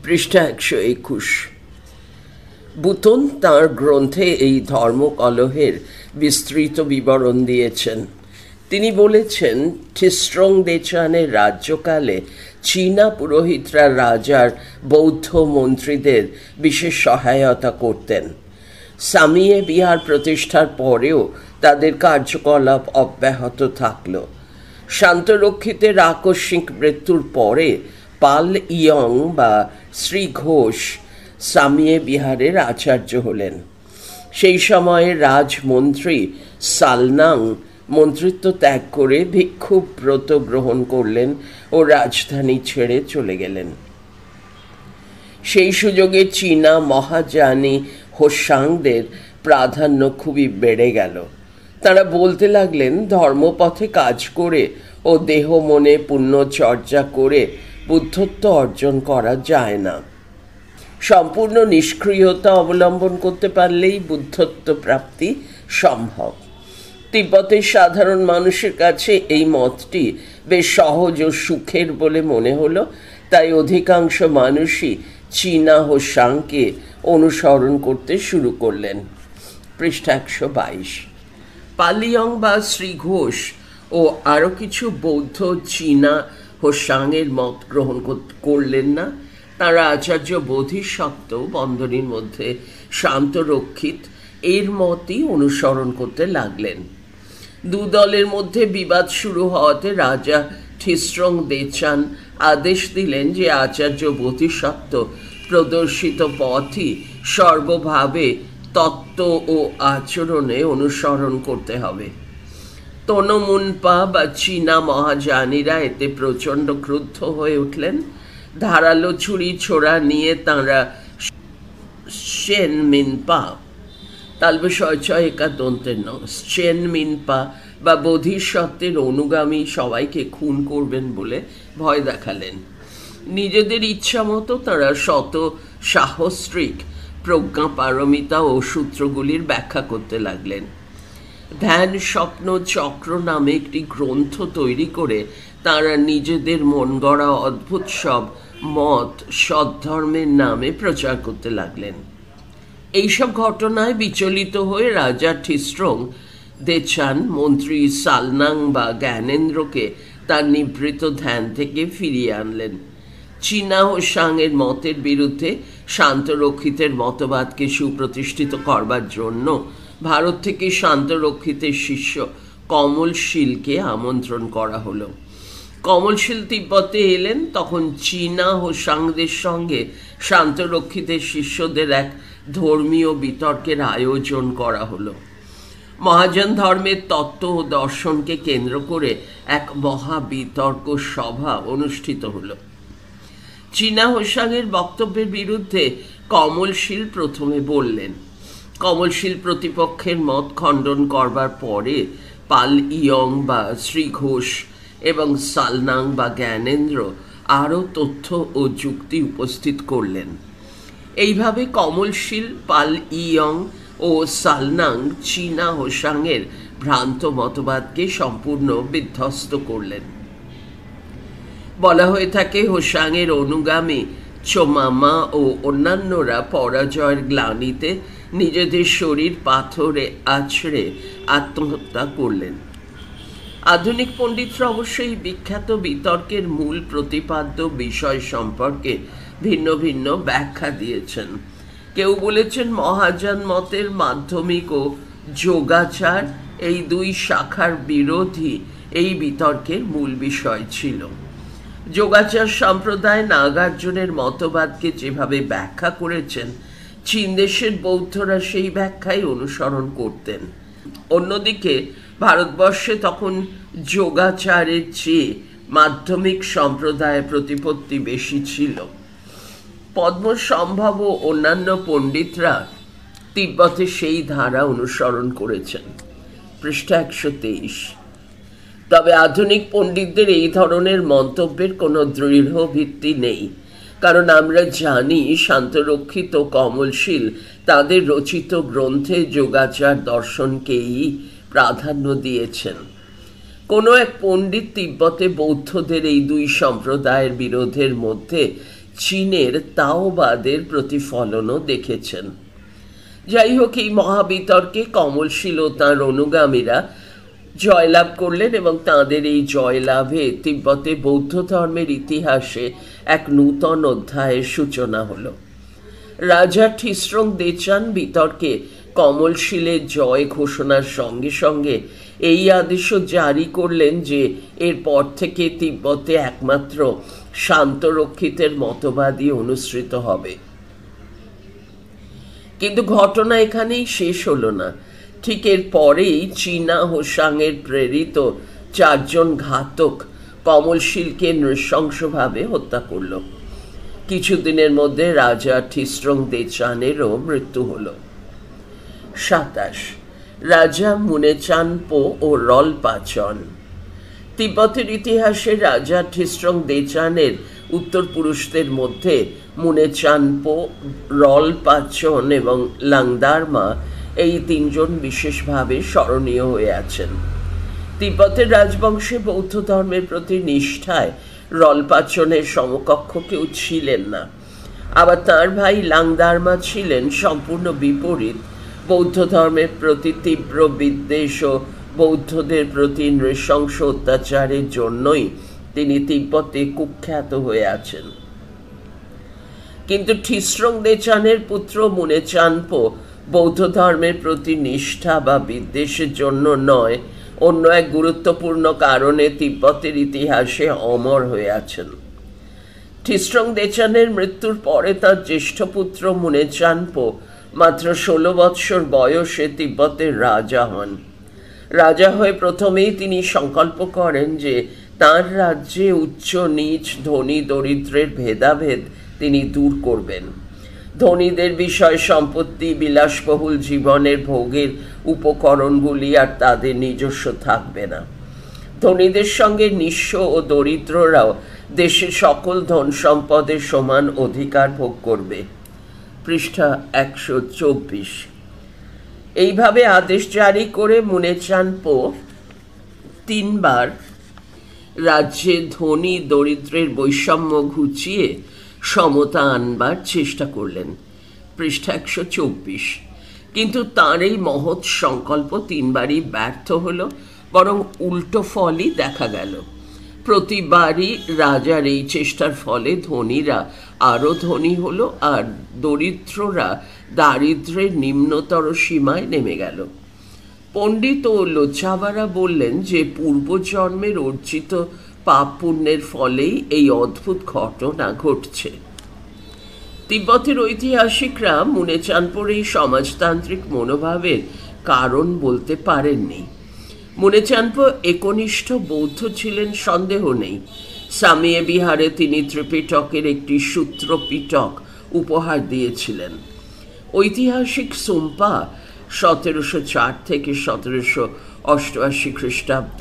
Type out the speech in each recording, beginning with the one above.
পৃষ্ঠা 121। বুতন তাঁর গ্রন্থে এই ধর্মকলহের বিস্তৃত বিবরণ দিয়েছেন। তিনি বলেছেন, ঠিস্রং দেচানের রাজ্যকালে চীনা পুরোহিতরা রাজার বৌদ্ধ মন্ত্রীদের বিশেষ সহায়তা করতেন। সামিয়ে বিহার প্রতিষ্ঠার পরেও তাদের কার্যকলাপ অব্যাহত থাকল। শান্তরক্ষিতের আকস্মিক মৃত্যুর পরে পাল ইয়ং বা শ্রী ঘোষ সামিয়ে বিহারের আচার্য হলেন। সেই সময়ে রাজমন্ত্রী সালনাং মন্ত্রিত্ব ত্যাগ করে ভিক্ষুক ব্রত গ্রহণ করলেন ও রাজধানী ছেড়ে চলে গেলেন। সেই সুযোগে চীনা মহাযানী হোসাংদের প্রাধান্য খুবই বেড়ে গেল। তারা বলতে লাগলেন, ধর্মপথে কাজ করে ও দেহ মনে পুণ্যচর্চা করে বুদ্ধত্ব অর্জন করা যায় না। সম্পূর্ণ নিষ্ক্রিয়তা অবলম্বন করতে পারলেই বুদ্ধত্ব প্রাপ্তি সম্ভব। তিব্বতের সাধারণ মানুষের কাছে এই মতটি বেশ সহজ ও সুখের বলে মনে হলো, তাই অধিকাংশ মানুষই চীনা হোসাংকে অনুসরণ করতে শুরু করলেন। পৃষ্ঠা 122। পালিয়ং বা শ্রী ঘোষ ও আরও কিছু বৌদ্ধ চীনা হোসাংয়ের মত গ্রহণ করলেন না। তারা আচার্য বোধিসত্ত্ব বন্দরীর মধ্যে শান্তরক্ষিত এর মতই অনুসরণ করতে লাগলেন। দু দলের মধ্যে বিবাদ শুরু হওয়াতে রাজা ঠিস্রং দেচান আদেশ দিলেন যে আচার্য বোধিসত্ত্ব প্রদর্শিত পথই সর্বভাবে তত্ত্ব ও আচরণে অনুসরণ করতে হবে। তনমুনপা বা চীনা মহাযানীরা এতে প্রচণ্ড ক্রুদ্ধ হয়ে উঠলেন। ধারালো ছুরি ছোড়া নিয়ে তাঁরা সেন মিনপা বা বোধিসত্ত্বের অনুগামী সবাইকে খুন করবেন বলে ভয় দেখালেন। নিজেদের ইচ্ছা মতো তাঁরা শত সাহস্রিক প্রজ্ঞা পারমিতা ও সূত্রগুলির ব্যাখ্যা করতে লাগলেন। ধ্যান স্বপ্ন চক্র নামে একটি গ্রন্থ তৈরি করে তাঁরা নিজেদের মন গড়া অদ্ভুত সব মত সদ্ধর্মের নামে প্রচার করতে লাগলেন। এইসব ঘটনায় বিচলিত হয়ে রাজা ঠিস্রং দেচান মন্ত্রী সালনাং বা জ্ঞানেন্দ্রকে তার নিভৃত ধ্যান থেকে ফিরিয়ে আনলেন। চীনা হোসাংয়ের মতের বিরুদ্ধে শান্তরক্ষিতের মতবাদকে সুপ্রতিষ্ঠিত করবার জন্য ভারত থেকে শান্তরক্ষিতের শিষ্য কমলশীলকে আমন্ত্রণ করা হলো। কমলশীল তিব্বতে এলেন। তখন চীনা হোসাংদের সঙ্গে শান্তরক্ষিতের শিষ্যদের এক ধর্মীয় বিতর্কের আয়োজন করা হলো। মহাযান ধর্মের তত্ত্ব ও দর্শনকে কেন্দ্র করে এক মহাবিতর্ক সভা অনুষ্ঠিত হলো। চীনা হোসাংয়ের বক্তব্যের বিরুদ্ধে কমলশীল প্রথমে বললেন। কমলশীল প্রতিপক্ষের মত খণ্ডন করবার পরে পাল ইয়ং বা শ্রী ঘোষ এবং সালনাং বা জ্ঞানেন্দ্র আরও তথ্য ও যুক্তি উপস্থিত করলেন। এইভাবে কমলশীল, পাল ইয়ং ও সালনাং চীনা হোসাংয়ের ভ্রান্ত মতবাদকে সম্পূর্ণ বিধ্বস্ত করলেন। বলা হয়ে থাকে, হোসাংয়ের অনুগামী চোমামা ও অন্যান্যরা পরাজয়ের গ্লানিতে নিজেদের শরীর পাথরে আছড়ে আত্মহত্যা করলেন। আধুনিক পণ্ডিতরা অবশ্যই বিখ্যাত বিতর্কের মূল প্রতিপাদ্য বিষয় সম্পর্কে ভিন্ন ভিন্ন ব্যাখ্যা দিয়েছেন। কেউ বলেছেন, মহাযান মতের মাধ্যমিক ও যোগাচার এই দুই শাখার বিরোধী এই বিতর্কের মূল বিষয় ছিল। যোগাচার সম্প্রদায় নাগার্জুনের মতবাদকে যেভাবে ব্যাখ্যা করেছেন, চীন দেশের বৌদ্ধরা সেই ব্যাখ্যাই অনুসরণ করতেন। অন্যদিকে ভারতবর্ষে তখন যোগাচারের চেয়ে মাধ্যমিক সম্প্রদায়ের প্রতিপত্তি বেশি ছিল। পদ্মসম্ভব ও অন্যান্য পণ্ডিতরা তিব্বতে সেই ধারা অনুসরণ করেছেন। পৃষ্ঠা 123। তবে আধুনিক পণ্ডিতদের এই ধরনের মন্তব্যের কোনো দৃঢ় ভিত্তি নেই, কারণ আমরা জানি শান্তরক্ষিত ও কমলশীল তাদের রচিত গ্রন্থে যোগাচার দর্শনকেই প্রাধান্য দিয়েছেন। কোনো এক পণ্ডিত তিব্বতে বৌদ্ধদের এই দুই সম্প্রদায়ের বিরোধের মধ্যে চীনের তাওবাদের প্রতিফলনও দেখেছেন। যাই হোক, এই মহাবিতর্কে কমলশীল ও তাঁর অনুগামীরা জয়লাভ করলেন এবং তাঁদের এই জয়লাভে তিব্বতে বৌদ্ধ ধর্মের ইতিহাসে এক নূতন অধ্যায়ের সূচনা হল। রাজা ঠিসরং দেচান বিতর্কে কমলশীলের জয় ঘোষণার সঙ্গে সঙ্গে এই আদেশও জারি করলেন যে এরপর থেকে তিব্বতে একমাত্র শান্তরক্ষিতের মতবাদই অনুসৃত হবে। কিন্তু ঘটনা এখানেই শেষ হলো না। ঠিক এর পরেই চীনা হোসাংয়ের প্রেরিত 4 জন ঘাতক কমলশীলকে নৃশংসভাবে হত্যা করল। কিছুদিনের মধ্যে রাজা ঠিসরং দেচানেরও মৃত্যু হল। 27 রাজা মুনেচানপো ও রলপাচন। তিব্বতের ইতিহাসে রাজা ঠিসরং দেচানের উত্তরপুরুষদের মধ্যে মুনেচানপো, রলপাচন এবং লাংদারমা এই 3 জন বিশেষভাবে স্মরণীয় হয়ে আছেন। তিব্বতের রাজবংশে বৌদ্ধ ধর্মের প্রতি নিষ্ঠায় রলপাচনের সমকক্ষ কেউ ছিলেন না। আবার তাঁর ভাই লাংদারমা ছিলেন সম্পূর্ণ বিপরীত। বৌদ্ধ ধর্মের প্রতি তীব্র বিদ্বেষ ও বৌদ্ধদের প্রতি নৃশংস অত্যাচারের জন্যই তিনি তিব্বতে কুখ্যাত হয়ে আছেন। কিন্তু ঠিসরং দেচানের পুত্র মুনেচানপো বৌদ্ধ ধর্মের প্রতি নিষ্ঠা বা বিদ্বেষের জন্য নয়, অন্য এক গুরুত্বপূর্ণ কারণে তিব্বতের ইতিহাসে অমর হয়ে আছেন। ঠিসরং দেচানের মৃত্যুর পরে তার জ্যেষ্ঠ পুত্র মুনেচানপো মাত্র 16 বৎসর বয়সে তিব্বতের রাজা হন। রাজা হয়ে প্রথমেই তিনি সংকল্প করেন যে তাঁর রাজ্যে উচ্চ নীচ, ধনী দরিদ্রের ভেদাভেদ তিনি দূর করবেন। ধনীদের বিষয় সম্পত্তি, বিলাসবহুল জীবনের ভোগের উপকরণগুলি আর তাদের নিজস্ব থাকবে না। ধনীদের সঙ্গে নিঃস্ব ও দরিদ্ররাও দেশের সকল ধন সম্পদের সমান অধিকার ভোগ করবে। পৃষ্ঠা 124। এইভাবে আদেশ জারি করে মুনেচানপো 3 বার রাজ্যে ধনী দরিদ্রের বৈষম্য ঘুচিয়ে সমতা আনবার চেষ্টা করলেন। পৃষ্ঠা 124। কিন্তু তাঁর এই মহৎ সংকল্প 3 বারই ব্যর্থ হল, বরং উল্টো ফলই দেখা গেল। প্রতিবারই রাজার এই চেষ্টার ফলে ধনীরা আরও ধনী হলো আর দরিদ্ররা দারিদ্র্যের নিম্নতর সীমায় নেমে গেল। পণ্ডিত ও লোচাবারা বললেন যে পূর্বজন্মের অর্জিত পাপ পুণ্যের ফলেই এই অদ্ভুত ঘটনা ঘটছে। তিব্বতের ঐতিহাসিকরা মুনেচানপোর এই সমাজতান্ত্রিক মনোভাবের কারণ বলতে পারেননি। মুনেচানপো একনিষ্ঠ বৌদ্ধ ছিলেন সন্দেহ নেই। সামিয়ে বিহারে তিনি ত্রিপিটকের একটি সূত্রপিটক উপহার দিয়েছিলেন। ঐতিহাসিক সুম্পা 1704 থেকে 1788 খ্রিস্টাব্দ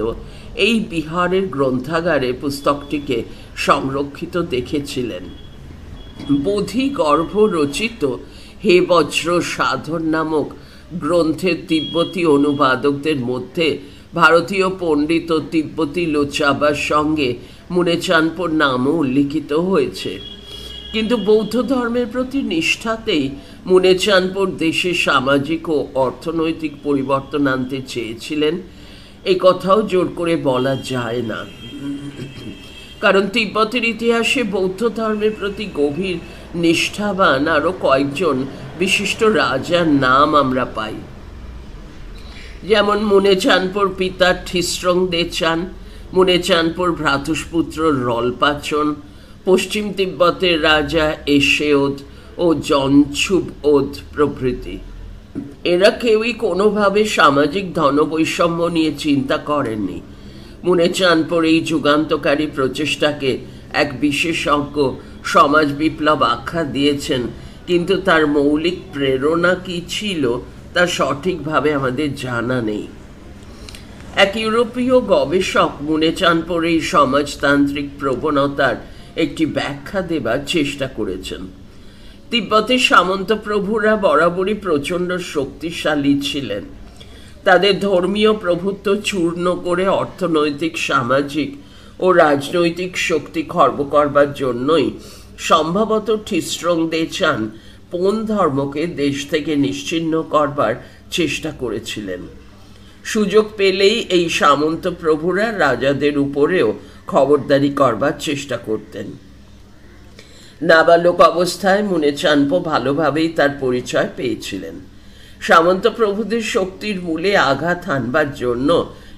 এই বিহারের গ্রন্থাগারে পুস্তকটিকে সংরক্ষিত দেখেছিলেন। বোধি গর্ভ রচিত হে বজ্র সাধন নামক গ্রন্থের তিব্বতী অনুবাদকদের মধ্যে ভারতীয় পণ্ডিত ও তিব্বতী লোচাবার সঙ্গে মুনেচানপোর নামও উল্লিখিত হয়েছে। কিন্তু বৌদ্ধ ধর্মের প্রতি নিষ্ঠাতেই মুনেচানপোর দেশে সামাজিক ও অর্থনৈতিক পরিবর্তন আনতে চেয়েছিলেন, এই কথাও জোর করে বলা যায় না। কারণ তিব্বতের ইতিহাসে বৌদ্ধ ধর্মের প্রতি গভীর নিষ্ঠাবান আরও কয়েকজন বিশিষ্ট রাজার নাম আমরা পাই। যেমন মুনেচানপোর পিতা ঠিসরং দেচান, মুনেচানপোর ভ্রাতুষ্পুত্র রলপাচন, পশ্চিম তিব্বতের রাজা এশেওদ ও জনছুব-ওদ প্রভৃতি। এরা কেউই কোনোভাবে সামাজিক ধনবৈষম্য নিয়ে চিন্তা করেননি। মুনেচানপোর এই যুগান্তকারী প্রচেষ্টাকে এক বিশেষজ্ঞ সমাজ বিপ্লব আখ্যা দিয়েছেন, কিন্তু তার মৌলিক প্রেরণা কী ছিল তা সঠিকভাবে আমাদের জানা নেই। এক ইউরোপীয় গবেষক মুনেচানপোর এই সমাজতান্ত্রিক প্রবণতার একটি ব্যাখ্যা দেবার চেষ্টা করেছেন। তিব্বতের সামন্ত প্রভুরা বরাবরই প্রচণ্ড শক্তিশালী ছিলেন। তাদের ধর্মীয় প্রভুত্ব চূর্ণ করে অর্থনৈতিক, সামাজিক ও রাজনৈতিক শক্তি খর্ব করবার জন্যই সম্ভবত ঠিস্রং-দ্জোন পোন ধর্মকে দেশ থেকে নিশ্চিহ্ন করবার চেষ্টা করেছিলেন। সুযোগ পেলেই এই সামন্ত প্রভুরা রাজাদের উপরেও খবরদারি করবার চেষ্টা করতেন। নাবালক অবস্থায় মুনেচানপো ভালোভাবেই তার পরিচয় পেয়েছিলেন। সামন্ত প্রভুদের শক্তির মূলে আঘাত হানবার জন্য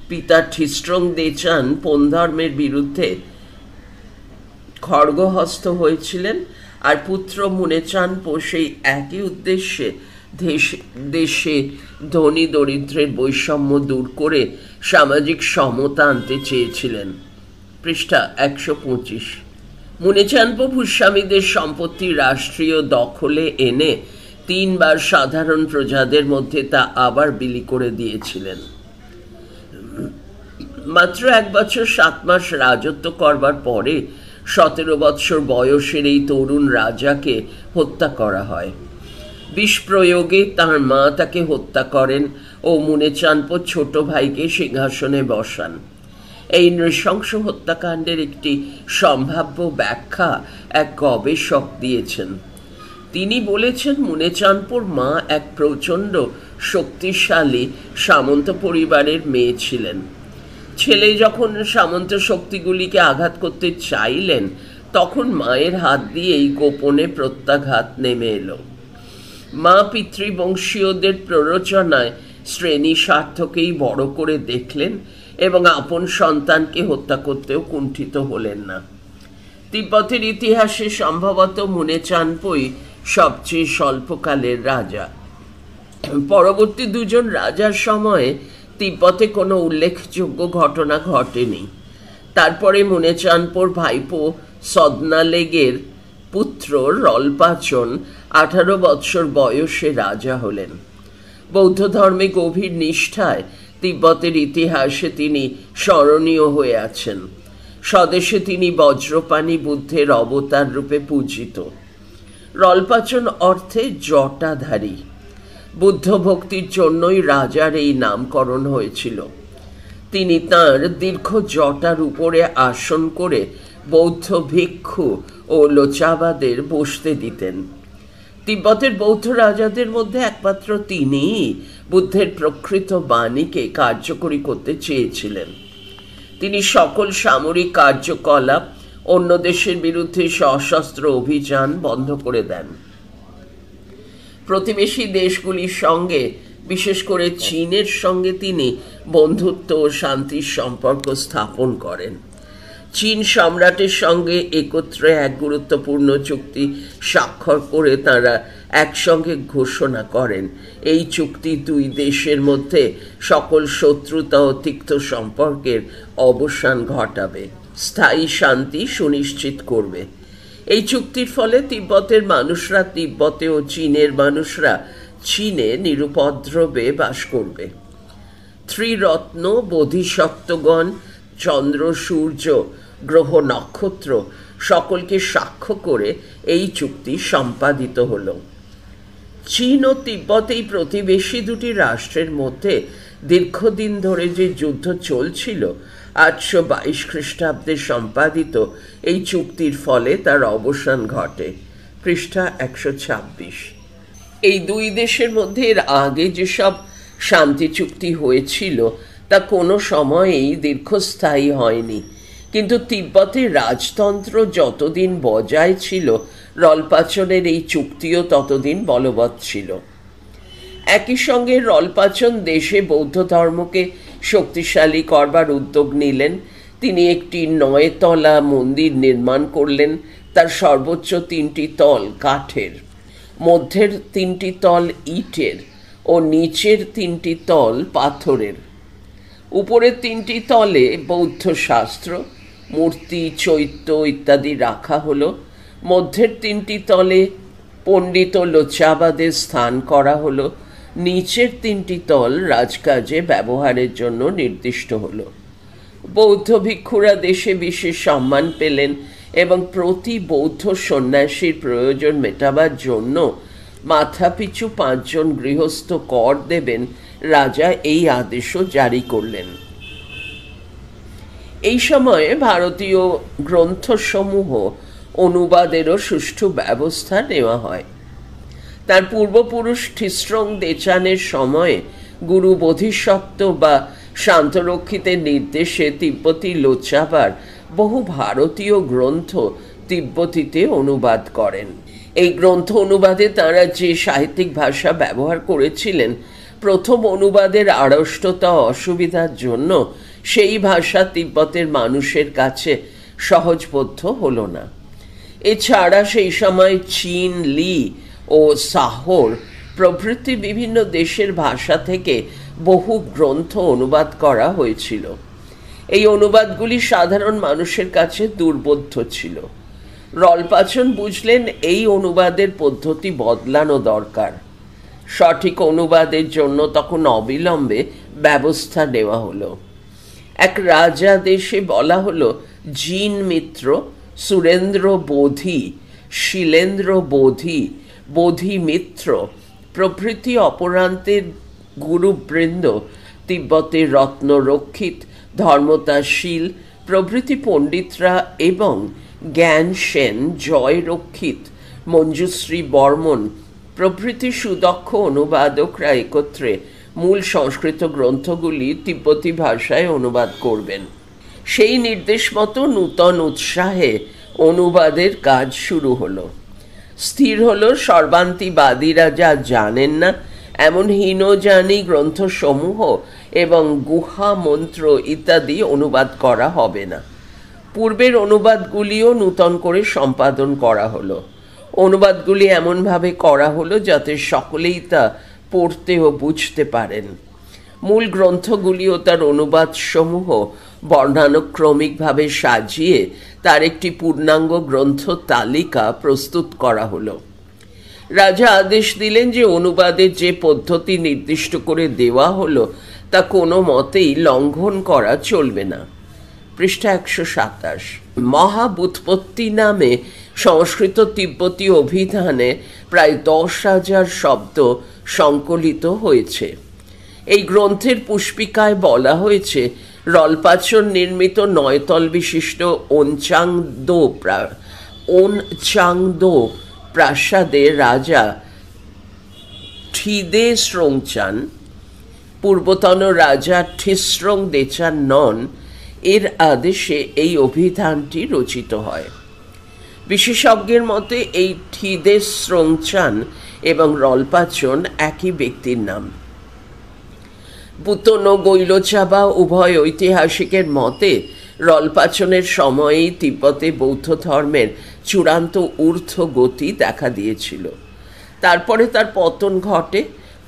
পিতা ঠিস্রং-দ্জোন পোন ধর্মের বিরুদ্ধে খড়গহস্ত হয়েছিলেন, আর পুত্র মুনেচানপো সেই একই উদ্দেশ্যে দেশে ধনী দরিদ্রের বৈষম্য দূর করে সামাজিক সমতা আনতে চেয়েছিলেন। পৃষ্ঠা 125। মুনেচানপো ভূস্বামীদের সম্পত্তি রাষ্ট্রীয় দখলে এনে 3 বার সাধারণ প্রজাদের মধ্যে তা আবার বিলি করে দিয়েছিলেন। মাত্র 1 বছর 7 মাস রাজত্ব করবার পরে 17 বৎসর বয়সের এই তরুণ রাজাকে হত্যা করা হয়। বিষ প্রয়োগে তাঁর মা তাকে হত্যা করেন ও মুনেচানপো ছোট ভাইকে সিংহাসনে বসান। এই নৃশংস হত্যাকাণ্ডের একটি সম্ভাব্য ব্যাখ্যা এক গবেষক দিয়েছেন। তিনি বলেছেন, মুনেচানপোর মা এক প্রচণ্ড শক্তিশালী সামন্ত পরিবারের মেয়ে ছিলেন। ছেলে যখন সামন্ত শক্তিগুলিকে আঘাত করতে চাইলেন, তখন মায়ের হাত দিয়েই গোপনে প্রত্যাঘাত নেমে এলো। মা পিতৃবংশীয়দের প্ররোচনায় শ্রেণী স্বার্থকেই বড় করে দেখলেন এবং আপন সন্তানকে হত্যা করতেও কুণ্ঠিত হলেন না। তিব্বতের ইতিহাসে সম্ভবত মুনেচানপোই সবচেয়ে স্বল্পকালের রাজা। পরবর্তী 2 জন রাজার সময়ে তিব্বতে কোনো উল্লেখযোগ্য ঘটনা ঘটেনি। তারপরে মুনেচানপোর ভাইপো সদনালেগের পুত্র রলপাচন 18 বৎসর বয়সে রাজা হলেন। বৌদ্ধ ধর্মে গভীর নিষ্ঠায় তিব্বতের ইতিহাসে তিনি স্মরণীয় হয়ে আছেন। স্বদেশে তিনি বজ্রপাণি বুদ্ধের অবতার রূপে পূজিত। রলপাচন অর্থে জটাধারী। বুদ্ধ ভক্তির জন্যই রাজার এই নামকরণ হয়েছিল। তিনি তাঁর দীর্ঘ জটার উপরে আসন করে বৌদ্ধ ভিক্ষু ও লোচাবাদের বসতে দিতেন। তিব্বতের বৌদ্ধ রাজাদের মধ্যে একমাত্র তিনিই বুদ্ধের প্রকৃত বাণীকে কার্যকরী করতে চেয়েছিলেন। তিনি সকল সামরিক কার্যকলাপ, অন্য দেশের বিরুদ্ধে সশস্ত্র অভিযান বন্ধ করে দেন। প্রতিবেশী দেশগুলির সঙ্গে, বিশেষ করে চীনের সঙ্গে তিনি বন্ধুত্ব ও শান্তির সম্পর্ক স্থাপন করেন। চীন সম্রাটের সঙ্গে একত্রে এক গুরুত্বপূর্ণ চুক্তি স্বাক্ষর করে তাঁরা একসঙ্গে ঘোষণা করেন, এই চুক্তি 2 দেশের মধ্যে সকল শত্রুতা ও তিক্ত সম্পর্কের অবসান ঘটাবে, স্থায়ী শান্তি সুনিশ্চিত করবে। এই চুক্তির ফলে তিব্বতের মানুষরা তিব্বতে ও চীনের মানুষরা চীনে নিরুপদ্রবে বাস করবে। ত্রিরত্ন, বোধিসত্ত্বগণ, চন্দ্র, সূর্য, গ্রহ, নক্ষত্র সকলকে সাক্ষ্য করে এই চুক্তি সম্পাদিত হল। চীন ও তিব্বত এই প্রতিবেশী 2টি রাষ্ট্রের মধ্যে দীর্ঘদিন ধরে যে যুদ্ধ চলছিল, 822 খ্রিস্টাব্দে সম্পাদিত এই চুক্তির ফলে তার অবসান ঘটে। পৃষ্ঠা 126। এই 2 দেশের মধ্যে এর আগে যেসব শান্তি চুক্তি হয়েছিল তা কোনো সময়েই দীর্ঘস্থায়ী হয়নি, কিন্তু তিব্বতের রাজতন্ত্র যতদিন বজায় ছিল, রলপাচনের এই চুক্তিও ততদিন বলবৎ ছিল। একই সঙ্গে রলপাচন দেশে বৌদ্ধ ধর্মকে শক্তিশালী করবার উদ্যোগ নিলেন। তিনি একটি 9 তলা মন্দির নির্মাণ করলেন। তার সর্বোচ্চ 3টি তল কাঠের, মধ্যের 3টি তল ইটের ও নিচের 3টি তল পাথরের। উপরের 3টি তলে বৌদ্ধ শাস্ত্র, মূর্তি, চৈত্য ইত্যাদি রাখা হলো। মধ্যের 3টি তলে পণ্ডিত ও লোচাবাদের স্থান করা হলো। নিচের 3টি তল রাজকাজে ব্যবহারের জন্য নির্দিষ্ট হলো। বৌদ্ধ ভিক্ষুরা দেশে বিশেষ সম্মান পেলেন এবং প্রতি বৌদ্ধ সন্ন্যাসীর প্রয়োজন মেটাবার জন্য মাথাপিছু 5 জন গৃহস্থ কর দেবেন। রাজা এই আদেশও জারি করলেন। এই সময়ে ভারতীয় গ্রন্থসমূহ অনুবাদেরও সুষ্ঠু ব্যবস্থা নেওয়া হয়। তার পূর্বপুরুষ ঠিস্রং দেচানের সময়ে গুরু বোধিসত্ত্ব বা শান্তরক্ষিতের নির্দেশে তিব্বতী লোচাবার বহু ভারতীয় গ্রন্থ তিব্বতীতে অনুবাদ করেন। এই গ্রন্থ অনুবাদে তাঁরা যে সাহিত্যিক ভাষা ব্যবহার করেছিলেন, প্রথম অনুবাদের আড়ষ্টতা অসুবিধার জন্য সেই ভাষা তিব্বতের মানুষের কাছে সহজবোধ্য হল না। এছাড়া সেই সময় চীন, লি ও সাহর প্রভৃতি বিভিন্ন দেশের ভাষা থেকে বহু গ্রন্থ অনুবাদ করা হয়েছিল। এই অনুবাদগুলি সাধারণ মানুষের কাছে দুর্বোধ্য ছিল। রলপাচন বুঝলেন এই অনুবাদের পদ্ধতি বদলানো দরকার। সঠিক অনুবাদের জন্য তখন অবিলম্বে ব্যবস্থা নেওয়া হলো। এক রাজা দেশে বলা হলো জিন মিত্র, সুরেন্দ্র বোধি, শিলেন্দ্র বোধি, বোধি মিত্র প্রভৃতি অপরান্তের গুরুবৃন্দ তিব্বতের রত্নরক্ষিত, ধর্মতাশীল প্রভৃতি পণ্ডিতরা এবং জ্ঞান সেন, জয় রক্ষিত, মঞ্জুশ্রী বর্মন প্রভৃতি সুদক্ষ অনুবাদকরা একত্রে মূল সংস্কৃত গ্রন্থগুলি তিব্বতী ভাষায় অনুবাদ করবেন। সেই নির্দেশ মতো নূতন উৎসাহে অনুবাদের কাজ শুরু হলো। স্থির হলো সর্বান্তিবাদীরা যা জানেন না এমন হীনজানি গ্রন্থসমূহ এবং গুহা মন্ত্র ইত্যাদি অনুবাদ করা হবে না। পূর্বের অনুবাদগুলিও নূতন করে সম্পাদন করা হলো। অনুবাদগুলি এমনভাবে করা হলো যাতে সকলেই তা পড়তে ও বুঝতে পারেন। মূল গ্রন্থগুলিও তার অনুবাদসমূহ বর্ণানুক্রমিকভাবে সাজিয়ে তার একটি পূর্ণাঙ্গ গ্রন্থ তালিকা প্রস্তুত করা হলো। রাজা আদেশ দিলেন যে অনুবাদের যে পদ্ধতি নির্দিষ্ট করে দেওয়া হলো তা কোনো মতেই লঙ্ঘন করা চলবে না। পৃষ্ঠা 127। মহাবুৎপত্তি নামে সংস্কৃত তিব্বতী অভিধানে প্রায় 10,000 শব্দ সংকলিত হয়েছে। এই গ্রন্থের পুষ্পিকায় বলা হয়েছে রলপাচন নির্মিত 9 তল বিশিষ্ট ওনচাংদো প্রাসাদে রাজা ঠিদেস্রোংচান, পূর্বতন রাজা ঠিস্রং দেচান নন, এর আদেশে এই অভিধানটি রচিত হয়। বিশেষজ্ঞের মতে এই ঠিদেস্রোংচান এবং রলপাচন একই ব্যক্তির নাম। পুতন ও গৈলচাবা উভয় ঐতিহাসিকের মতে রলপাচনের সময়েই তিব্বতে বৌদ্ধ ধর্মের চূড়ান্ত ঊর্ধ্বগতি দেখা দিয়েছিল। তারপরে তার পতন ঘটে।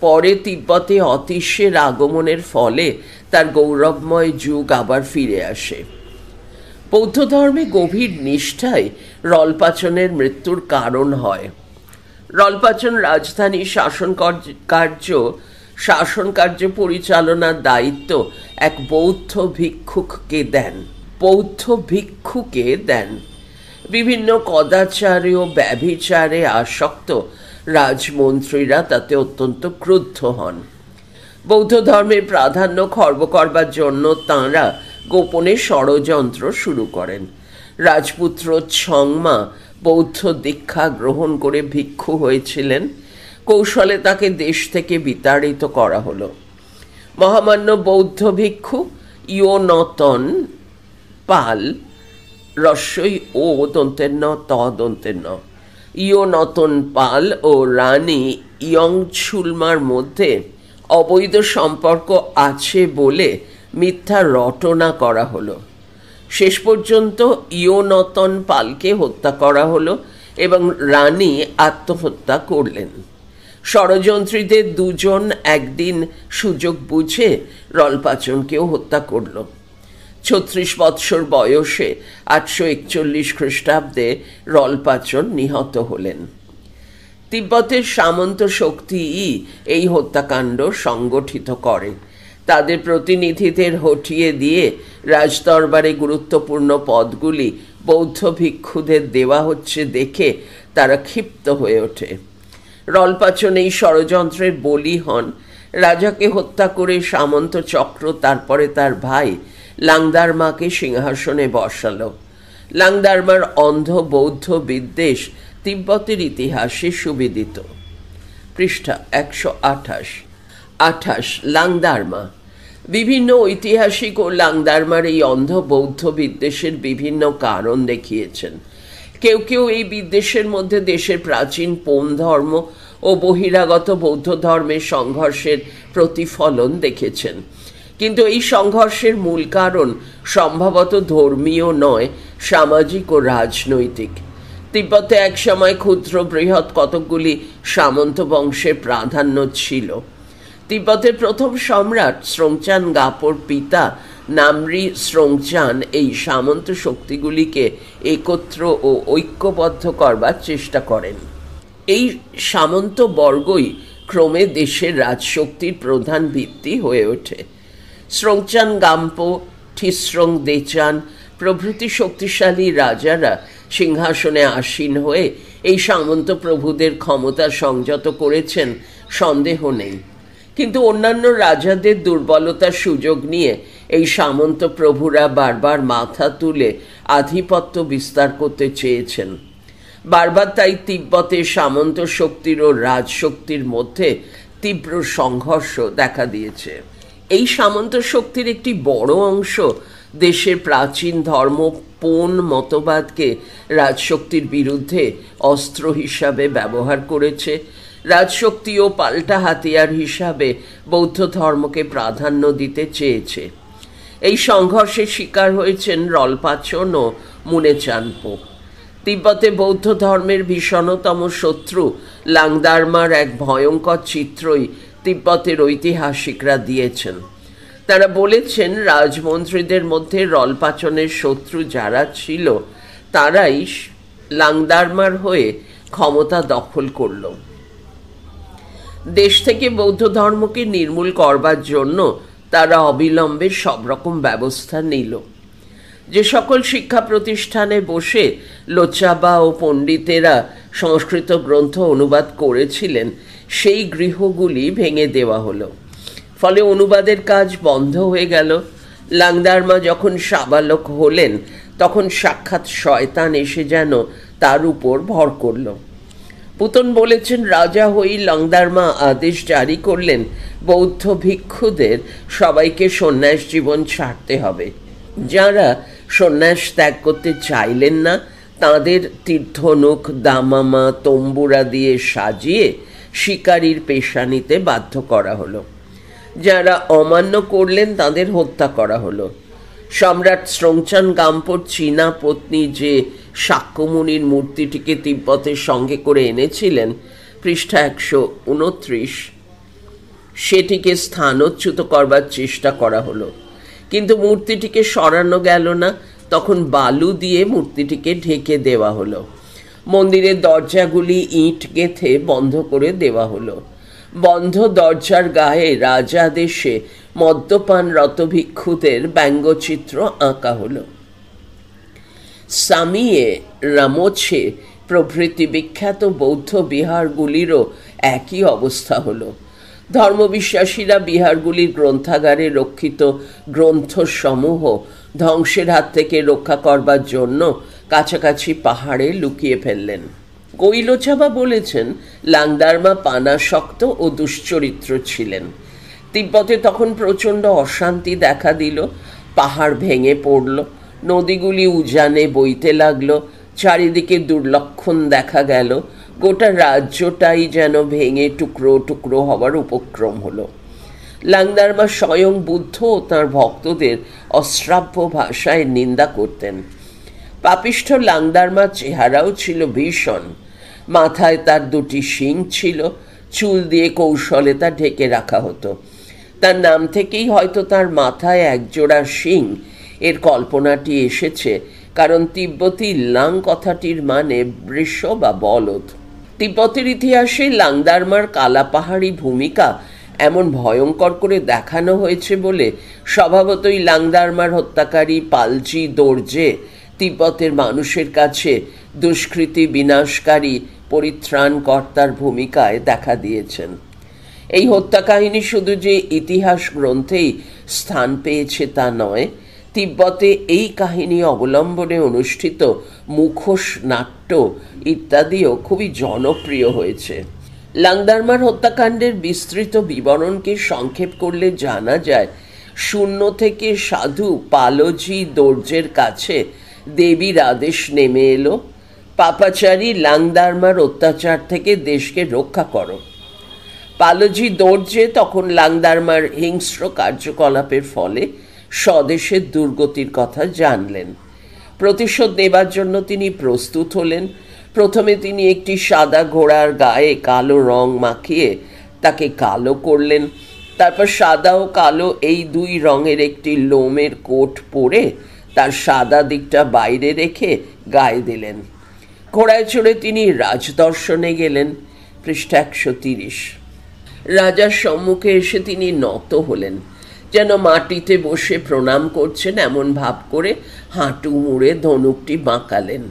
পরে তিব্বতে অতিষ্যের আগমনের ফলে তার গৌরবময় যুগ আবার ফিরে আসে। বৌদ্ধ ধর্মে গভীর নিষ্ঠাই রলপাচনের মৃত্যুর কারণ হয়। রলপাচন রাজধানী শাসনকার্য পরিচালনার দায়িত্ব এক বৌদ্ধ ভিক্ষুকে দেন। বিভিন্ন কদাচারে ও ব্যভিচারে আসক্ত রাজমন্ত্রীরা তাতে অত্যন্ত ক্রুদ্ধ হন। বৌদ্ধ ধর্মের প্রাধান্য খর্ব করবার জন্য তাঁরা গোপনে ষড়যন্ত্র শুরু করেন। রাজপুত্র ছংমা বৌদ্ধ দীক্ষা গ্রহণ করে ভিক্ষু হয়েছিলেন। কৌশলে তাকে দেশ থেকে বিতাড়িত করা হলো। মহামান্য বৌদ্ধ ভিক্ষু ইয়োনতন পাল, রস্যই ও দন্তের ন ত দন্তের ন, ইয়োনতন পাল ও রানী ইয়ংছুলমার মধ্যে অবৈধ সম্পর্ক আছে বলে মিথ্যা রটনা করা হলো। শেষ পর্যন্ত ইয়োনতন পালকে হত্যা করা হলো এবং রানী আত্মহত্যা করলেন। ষড়যন্ত্রীদের দুজন একদিন সুযোগ বুঝে রলপাচনকেও হত্যা করল। 36 বৎসর বয়সে 841 খ্রিস্টাব্দে রলপাচন নিহত হলেন। তিব্বতের সামন্ত শক্তিই এই হত্যাকাণ্ড সংগঠিত করে। তাদের প্রতিনিধিদের হটিয়ে দিয়ে রাজদরবারে গুরুত্বপূর্ণ পদগুলি বৌদ্ধ ভিক্ষুদের দেওয়া হচ্ছে দেখে তারা ক্ষিপ্ত হয়ে ওঠে। রলপাচন এই ষড়যন্ত্রের বলি হন। রাজাকে হত্যা করে সামন্ত চক্র তারপরে তার ভাই লাংদারমাকে সিংহাসনে বসালো। লাংদারমার অন্ধ বৌদ্ধ বিদ্বেষ তিব্বতের ইতিহাসে সুবিদিত। পৃষ্ঠা 128। লাংদারমা। বিভিন্ন ঐতিহাসিক ও লাংদারমার এই অন্ধ বৌদ্ধ বিদ্বেষের বিভিন্ন কারণ দেখিয়েছেন। কেউ কেউ এই বিদ্বেষের মধ্যে দেশের প্রাচীন পোন ধর্ম ও বহিরাগত বৌদ্ধ ধর্মের সংঘর্ষের প্রতিফলন দেখেছেন, কিন্তু এই সংঘর্ষের মূল কারণ সম্ভবত ধর্মীয় নয়, সামাজিক ও রাজনৈতিক। তিব্বতে একসময় ক্ষুদ্র বৃহৎ কতকগুলি সামন্ত বংশের প্রাধান্য ছিল। তিব্বতের প্রথম সম্রাট স্রোংচান গাপোর পিতা নামরি স্রোংচান এই সামন্ত শক্তিগুলিকে একত্র ও ঐক্যবদ্ধ করবার চেষ্টা করেন। এই সামন্ত বর্গই ক্রমে দেশের রাজশক্তির প্রধান ভিত্তি হয়ে ওঠে। স্রোংচান গাম্পো, ঠিস্রোং দেচান প্রভৃতি শক্তিশালী রাজারা সিংহাসনে আসীন হয়ে এই সামন্ত প্রভুদের ক্ষমতা সংযত করেছেন, সন্দেহ নেই। কিন্তু অন্যান্য রাজাদের দুর্বলতার সুযোগ নিয়ে এই সামন্ত প্রভুরা বারবার মাথা তুলে আধিপত্য বিস্তার করতে চেয়েছেন। বারবার তাই তিব্বতের সামন্ত শক্তির ও রাজশক্তির মধ্যে তীব্র সংঘর্ষ দেখা দিয়েছে। এই সামন্ত শক্তির একটি বড় অংশ দেশের প্রাচীন ধর্ম পোন মতবাদকে রাজশক্তির বিরুদ্ধে অস্ত্র হিসাবে ব্যবহার করেছে। রাজশক্তি ও পাল্টা হাতিয়ার হিসাবে বৌদ্ধ ধর্মকে প্রাধান্য দিতে চেয়েছে। এই সংঘর্ষের শিকার হয়েছেন রলপাচন ও মুনেচানপো। তিব্বতে বৌদ্ধ ধর্মের ভীষণতম শত্রু লাংদারমার এক ভয়ঙ্কর চিত্রই তিব্বতের ঐতিহাসিকরা দিয়েছেন। তারা বলেছেন রাজমন্ত্রীদের মধ্যে রলপাচনের শত্রু যারা ছিল তারাই লাংদারমার হয়ে ক্ষমতা দখল করল। দেশ থেকে বৌদ্ধ ধর্মকে নির্মূল করবার জন্য তারা অবিলম্বে সব রকম ব্যবস্থা নিল। যে সকল শিক্ষা প্রতিষ্ঠানে বসে লোচাবা ও পণ্ডিতেরা সংস্কৃত গ্রন্থ অনুবাদ করেছিলেন সেই গৃহগুলি ভেঙে দেওয়া হলো। ফলে অনুবাদের কাজ বন্ধ হয়ে গেল। লাংদারমা যখন সাবালক হলেন তখন সাক্ষাৎ শয়তান এসে যেন তার উপর ভর করল। পুতন বলেছেন, রাজা হই লাংদারমা আদেশ জারি করলেন বৌদ্ধ ভিক্ষুদের সবাইকে সন্ন্যাস জীবন ছাড়তে হবে। যারা সন্ন্যাস ত্যাগ করতে চাইলেন না তাঁদের তীর্থনুক, দামামা, তম্বুরা দিয়ে সাজিয়ে শিকারীর পেশা নিতে বাধ্য করা হলো। যারা অমান্য করলেন তাদের হত্যা করা হলো। সম্রাট স্রোংচান গাম্পোর চীনা পত্নী যে শাক্যমুনির মূর্তিটিকে তিব্বতের সঙ্গে করে এনেছিলেন, পৃষ্ঠা 129, সেটিকে স্থানচ্যুত করবার চেষ্টা করা হলো, কিন্তু মূর্তিটিকে সরানো গেল না। তখন বালু দিয়ে মূর্তিটিকে ঢেকে দেওয়া হলো। মন্দিরের দরজাগুলি ইট গেঁথে বন্ধ করে দেওয়া হলো। বন্ধ দরজার গায়ে রাজাদেশে মদ্যপানরত ভিক্ষুদের ব্যঙ্গচিত্র আঁকা হলো। সামিয়ে, রামোছে প্রভৃতি বিখ্যাত বৌদ্ধ বিহারগুলিরও একই অবস্থা হলো। ধর্মবিশ্বাসীরা বিহারগুলির গ্রন্থাগারে রক্ষিত গ্রন্থসমূহ ধ্বংসের হাত থেকে রক্ষা করবার জন্য কাছাকাছি পাহাড়ে লুকিয়ে ফেললেন। গৈলোচাবা বলেছেন, লাংদারমা পানাসক্ত ও দুশ্চরিত্র ছিলেন। তিব্বতে তখন প্রচণ্ড অশান্তি দেখা দিল। পাহাড় ভেঙে পড়ল, নদীগুলি উজানে বইতে লাগলো, চারিদিকে দুর্লক্ষণ দেখা গেল। গোটা রাজ্যটাই যেন ভেঙে টুকরো টুকরো হবার উপক্রম হলো। লাংদারমা স্বয়ং বুদ্ধ ও তাঁর ভক্তদের অশ্রাব্য ভাষায় নিন্দা করতেন। পাপিষ্ঠ লাংদারমার চেহারাও ছিল ভীষণ। মাথায় তার দুটি শিং ছিল, চুল দিয়ে কৌশলে তা ঢেকে রাখা হতো। তার নাম থেকেই হয়তো তার মাথায় একজোড়া শিং এর কল্পনাটি এসেছে, কারণ তিব্বতী লাং কথাটির মানে বৃষ বা বলদ। তিব্বতের ইতিহাসে লাংদারমার কালাপাহাড়ি ভূমিকা এমন ভয়ঙ্কর করে দেখানো হয়েছে বলে স্বভাবতই লাংদারমার হত্যাকারী পালজি দোরজে তিব্বতের মানুষের কাছে দুষ্কৃতি বিনাশকারী পরিত্রাণকর্তার ভূমিকায় দেখা দিয়েছেন। এই হত্যা কাহিনী শুধু যে ইতিহাস গ্রন্থেই স্থান পেয়েছে তা নয়, তিব্বতে এই কাহিনী অবলম্বনে অনুষ্ঠিত মুখোশ নাট্য ইত্যাদিও খুবই জনপ্রিয় হয়েছে। লাংদারমার হত্যাকাণ্ডের বিস্তৃত বিবরণকে সংক্ষেপ করলে জানা যায়, শূন্য থেকে সাধু পালজি দর্জের কাছে দেবীর আদেশ নেমে এলো, পাপাচারী লাংদারমার অত্যাচার থেকে দেশকে রক্ষা করো। পালজি দর্জে তখন লাংদারমার হিংস্র কার্যকলাপের ফলে স্বদেশের দুর্গতির কথা জানলেন। প্রতিশোধ নেবার জন্য তিনি প্রস্তুত হলেন। প্রথমে তিনি একটি সাদা ঘোড়ার গায়ে কালো রং মাখিয়ে তাকে কালো করলেন। তারপর সাদা ও কালো এই দুই রঙের একটি লোমের কোট পরে তার সাদা দিকটা বাইরে রেখে গায়ে দিলেন। ঘোড়ায় চড়ে তিনি রাজদর্শনে গেলেন। পৃষ্ঠা 130। রাজার সম্মুখে এসে তিনি নত হলেন, যেন মাটিতে বসে প্রণাম করছেন এমন ভাব করে হাঁটু মুড়ে ধনুকটি বাঁকালেন।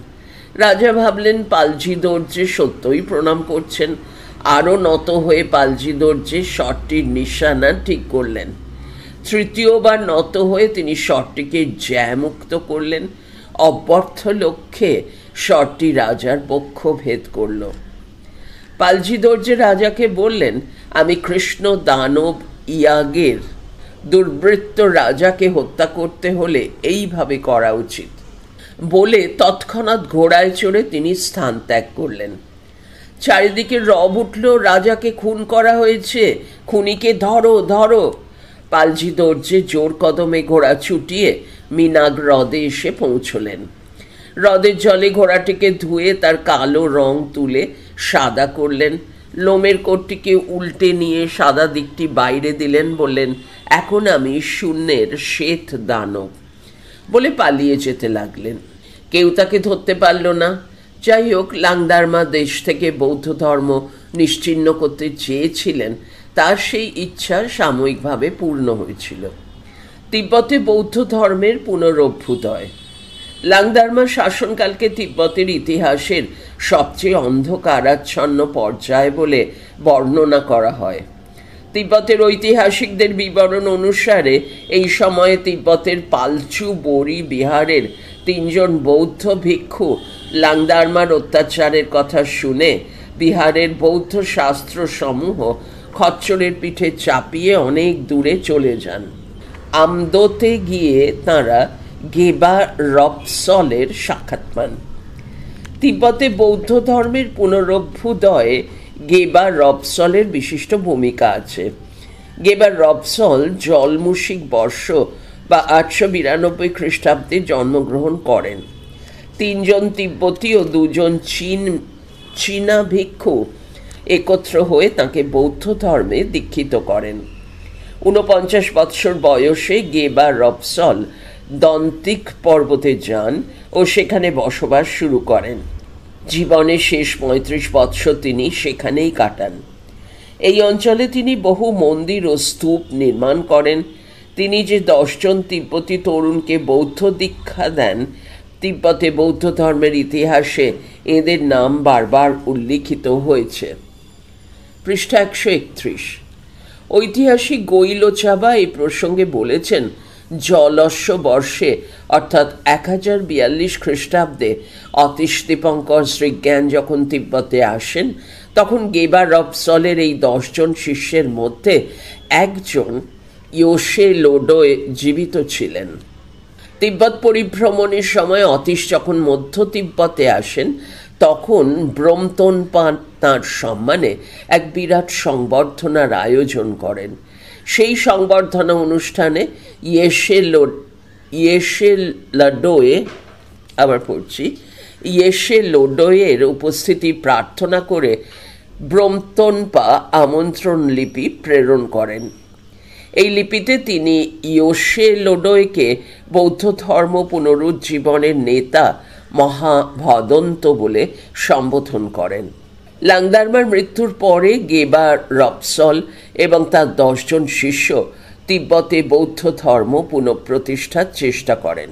রাজা ভাবলেন পালজি দর্জে সত্যই প্রণাম করছেন। আরও নত হয়ে পালজি দর্জে শটটির নিশানা ঠিক করলেন। তৃতীয়বার নত হয়ে তিনি শটটিকে জ্যামুক্ত করলেন। অব্যর্থ লক্ষ্যে শটটি রাজার পক্ষ ভেদ করল। পালজি দর্জে রাজাকে বললেন, আমি কৃষ্ণ দানব ইয়াগের দুর্বৃত্ত রাজাকে হত্যা করতে হলে এইভাবে করা উচিত বলে তৎক্ষণাৎ ঘোড়ায় চড়ে তিনি স্থান ত্যাগ করলেন। চারিদিকে রব উঠল, রাজাকে খুন করা হয়েছে, খুনিকে ধরো ধরো। পালজি দর্জে জোর কদমে ঘোড়া ছুটিয়ে মিনাগ হ্রদে এসে পৌঁছলেন। হ্রদের জলে ঘোড়াটিকে ধুয়ে তার কালো রং তুলে সাদা করলেন। লোমের কোটটিকে উল্টে নিয়ে সাদা দিকটি বাইরে দিলেন। বললেন, এখন আমি শূন্যের শ্বেত দানব বলে পালিয়ে যেতে লাগলেন। কেউ তাকে ধরতে পারল না। যাই হোক, লাংদারমা দেশ থেকে বৌদ্ধ ধর্ম নিশ্চিহ্ন করতে চেয়েছিলেন, তার সেই ইচ্ছা সাময়িকভাবে পূর্ণ হয়েছিল। তিব্বতে বৌদ্ধ ধর্মের পুনরভ্যুদয়। লাংদারমা শাসনকালকে তিব্বতের ইতিহাসের সবচেয়ে অন্ধকারাচ্ছন্ন পর্যায় বলে বর্ণনা করা হয়। তিব্বতের ঐতিহাসিকদের বিবরণ অনুসারে এই সময়ে তিব্বতের পালচু বড়ি বিহারের 3 জন বৌদ্ধ ভিক্ষু লাংদারমার অত্যাচারের কথা শুনে বিহারের বৌদ্ধ শাস্ত্র সমূহ খচ্চরের পিঠে চাপিয়ে অনেক দূরে চলে যান। আমদোতে গিয়ে তাঁরা গেবা রপসলের সাক্ষাৎ পান। তিব্বতে বৌদ্ধ ধর্মের পুনরভ্যুদয়ে গেবা রপসলের বিশিষ্ট ভূমিকা আছে। গেবা রপসল জলমুশিক বর্ষ বা 892 খ্রিস্টাব্দে জন্মগ্রহণ করেন। 3 জন তিব্বতী ও 2 জন চীনা ভিক্ষু একত্র হয়ে তাকে বৌদ্ধ ধর্মে দীক্ষিত করেন। 49 বৎসর বয়সে গেবা রপসল দন্তিক পর্বতে যান ও সেখানে বসবাস শুরু করেন। জীবনের শেষ 35 বৎসর তিনি সেখানেই কাটান। এই অঞ্চলে তিনি বহু মন্দির ও স্তূপ নির্মাণ করেন। তিনি যে 10 জন তিব্বতী তরুণকে বৌদ্ধ দীক্ষা দেন, তিব্বতে বৌদ্ধ ধর্মের ইতিহাসে এদের নাম বারবার উল্লিখিত হয়েছে। পৃষ্ঠা 131। ঐতিহাসিক গৈলোচাবা এই প্রসঙ্গে বলেছেন, জলস্য বর্ষে অর্থাৎ 1042 খ্রিস্টাব্দে অতীশ দীপঙ্কর শ্রীজ্ঞান যখন তিব্বতে আসেন, তখন গেবা রপসলের এই 10 জন শিষ্যের মধ্যে একজন ইয়োশে লোডোয় জীবিত ছিলেন। তিব্বত পরিভ্রমণের সময় অতীশ যখন মধ্য তিব্বতে আসেন, তখন ব্রমতোনপা তাঁর সম্মানে এক বিরাট সংবর্ধনার আয়োজন করেন। সেই সংবর্ধনা অনুষ্ঠানে ইয়েশে লোডোয়ের উপস্থিতি প্রার্থনা করে ব্রমতোনপা আমন্ত্রণ লিপি প্রেরণ করেন। এই লিপিতে তিনি ইয়োশে লোডোয়কে বৌদ্ধ ধর্ম পুনরুজ্জীবনের নেতা মহাভদন্ত বলে সম্বোধন করেন। লাংদারমার মৃত্যুর পরে গেবা রপসল এবং তার 10 জন শিষ্য তিব্বতে বৌদ্ধ ধর্ম পুনঃপ্রতিষ্ঠার চেষ্টা করেন।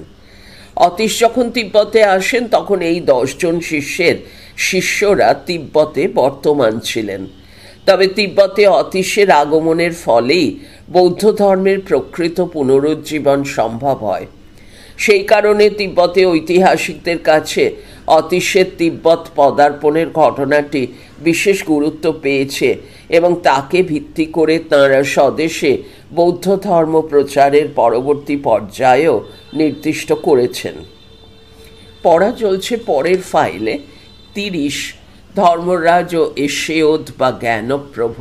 অতীশ যখন তিব্বতে আসেন, তখন এই 10 জন শিষ্যরা তিব্বতে বর্তমান ছিলেন। তবে তিব্বতে অতীশের আগমনের ফলেই বৌদ্ধ ধর্মের প্রকৃত পুনরুজ্জীবন সম্ভব হয়। সেই কারণে তিব্বতে ঐতিহাসিকদের কাছে অতীশের তিব্বত পদার্পণের ঘটনাটি বিশেষ গুরুত্ব পেয়েছে এবং তাকে ভিত্তি করে তাঁরা স্বদেশে বৌদ্ধ ধর্ম প্রচারের পরবর্তী পর্যায়েও নির্দিষ্ট করেছেন। পড়া চলছে পরের ফাইলে 30 ধর্মরাজ ও এশেওদ বা জ্ঞানপ্রভ।